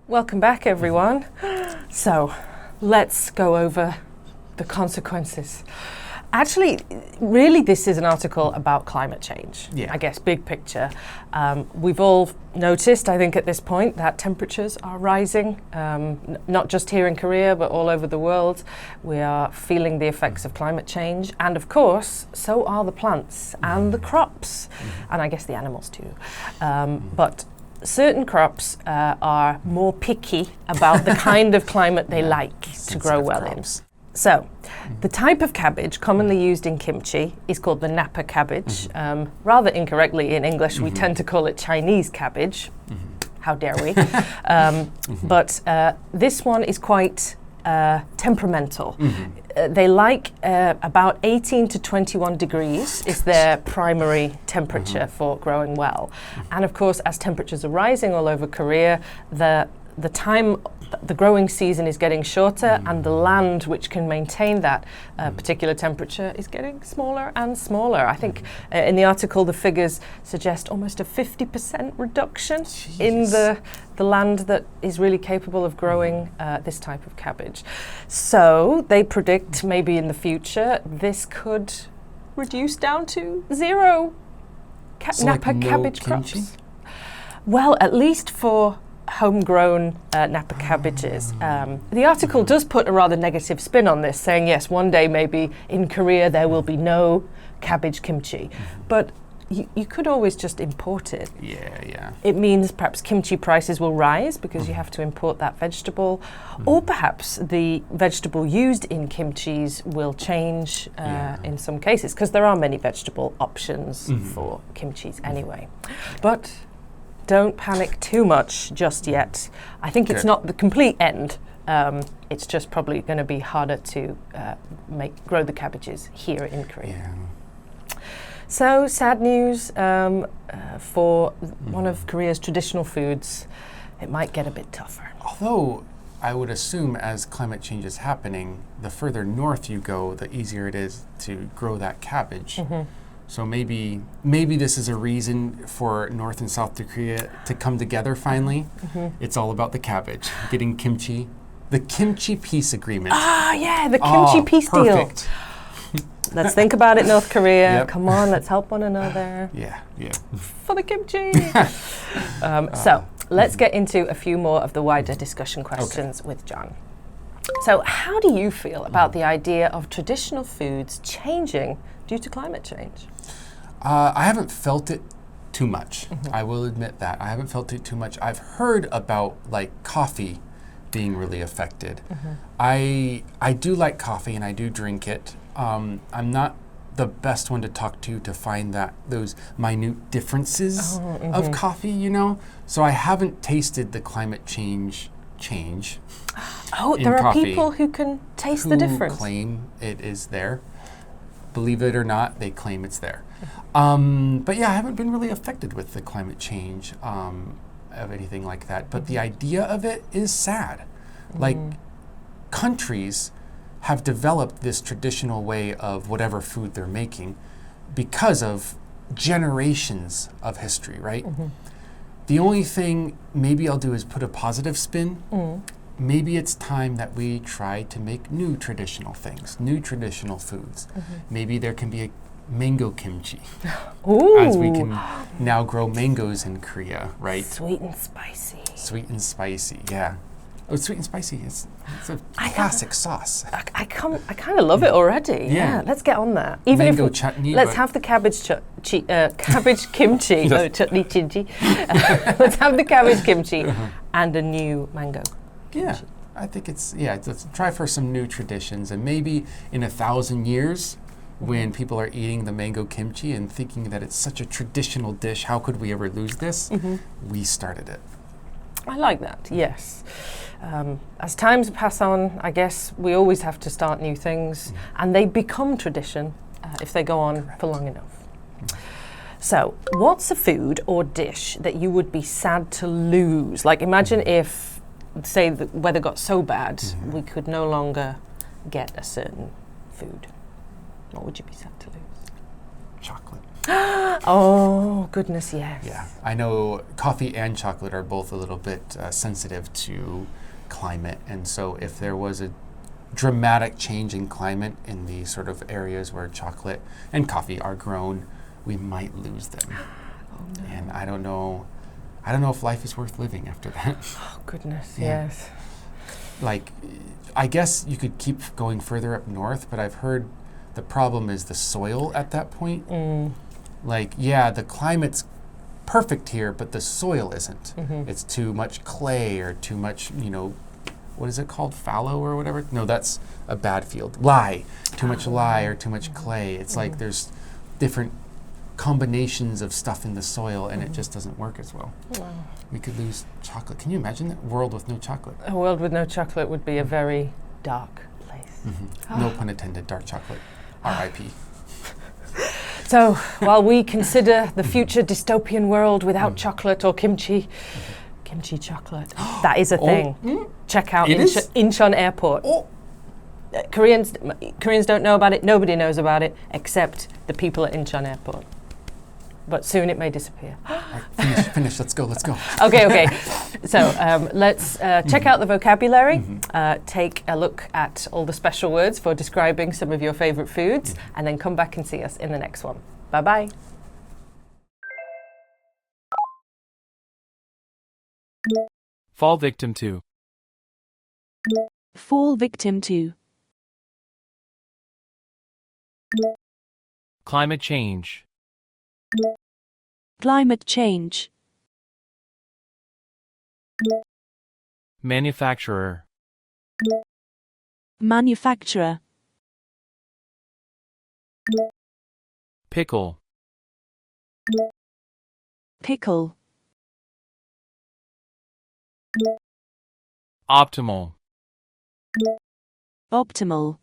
Welcome back, everyone. So, let's go over the consequences. Actually, really, this is an article about climate change. Yeah. I guess, big picture. We've all noticed, I think, at this point, that temperatures are rising, not just here in Korea, but all over the world. We are feeling the effects of climate change. And of course, so are the plants and the crops, and I guess the animals too. But certain crops are more picky about the kind of climate they like to grow well in. So, the type of cabbage commonly used in kimchi is called the Napa cabbage. Rather incorrectly in English, we tend to call it Chinese cabbage. How dare we? But this one is quite temperamental. They like about 18 to 21 degrees is their primary temperature for growing well. And of course, as temperatures are rising all over Korea, the time the growing season is getting shorter and the land which can maintain that particular temperature is getting smaller and smaller. I think in the article the figures suggest almost a 50% reduction in the land that is really capable of growing this type of cabbage. So they predict maybe in the future this could reduce down to zero Napa cabbage crops. Well, at least for homegrown Napa cabbages. The article does put a rather negative spin on this, saying yes, one day maybe in Korea there will be no cabbage kimchi, but you could always just import it. Yeah. It means perhaps kimchi prices will rise because you have to import that vegetable, or perhaps the vegetable used in kimchis will change in some cases, because there are many vegetable options for kimchis anyway. But don't panic too much just yet. I think it's not the complete end. It's just probably going to be harder to grow the cabbages here in Korea. Yeah. So, sad news for one of Korea's traditional foods. It might get a bit tougher. Although I would assume as climate change is happening, the further north you go, the easier it is to grow that cabbage. So maybe this is a reason for North and South Korea to come together finally. It's all about the cabbage, getting kimchi. The kimchi peace agreement. Ah, yeah, the kimchi peace deal. Let's think about it, North Korea. Yep. Come on, let's help one another. Yeah. For the kimchi. So let's get into a few more of the wider discussion questions with John. So how do you feel about the idea of traditional foods changing due to climate change? I haven't felt it too much. I will admit that. I haven't felt it too much. I've heard about like coffee being really affected. I do like coffee and I do drink it. I'm not the best one to talk to find those minute differences of coffee, you know? So I haven't tasted the climate change. Oh, there are people who can taste the difference. Who claim it is there. Believe it or not, they claim it's there. But yeah, I haven't been really affected with the climate change of anything like that. But the idea of it is sad. Like, countries have developed this traditional way of whatever food they're making because of generations of history, right? The only thing maybe I'll do is put a positive spin. Maybe it's time that we try to make new traditional things, new traditional foods. Maybe there can be a mango kimchi. Ooh. As we can now grow mangoes in Korea, right? Sweet and spicy. Sweet and spicy, yeah. Oh, sweet and spicy. It's a classic sauce. I kind of love it already. Yeah, let's get on that. Even mango if chutney. Let's have the cabbage cabbage kimchi. Oh, chutney chinchi. Let's have the cabbage kimchi and a new mango. Yeah, I think let's try for some new traditions, and maybe in 1,000 years, when people are eating the mango kimchi and thinking that it's such a traditional dish, how could we ever lose this? We started it. I like that, yes. As times pass on, I guess we always have to start new things, and they become tradition if they go on for long enough. So, what's a food or dish that you would be sad to lose? Like, imagine if, say, the weather got so bad, we could no longer get a certain food. What would you be sad to lose? Chocolate. Oh, goodness, yes. Yeah, I know coffee and chocolate are both a little bit sensitive to climate, and so if there was a dramatic change in climate in the sort of areas where chocolate and coffee are grown, we might lose them. Oh, no. And I don't know if life is worth living after that. Oh, goodness, Yeah. yes. Like, I guess you could keep going further up north, but I've heard the problem is the soil at that point. Like, yeah, the climate's perfect here, but the soil isn't. It's too much clay or too much, what is it called? Fallow or whatever? No, that's a bad field. Lye. Too much lye or too much clay. It's like there's different combinations of stuff in the soil and it just doesn't work as well. We could lose chocolate. Can you imagine that world with no chocolate? A world with no chocolate would be a very dark place. No pun intended, dark chocolate. R.I.P. So, while we consider the future dystopian world without chocolate or kimchi chocolate, that is a thing. Check out Incheon Airport. Koreans don't know about it. Nobody knows about it except the people at Incheon Airport. But soon it may disappear. Finish. Let's go. Okay. So let's check out the vocabulary, take a look at all the special words for describing some of your favorite foods, and then come back and see us in the next one. Bye-bye. Fall victim to. Fall victim to. Climate change. Climate change. Manufacturer. Manufacturer. Pickle. Pickle. Optimal. Optimal.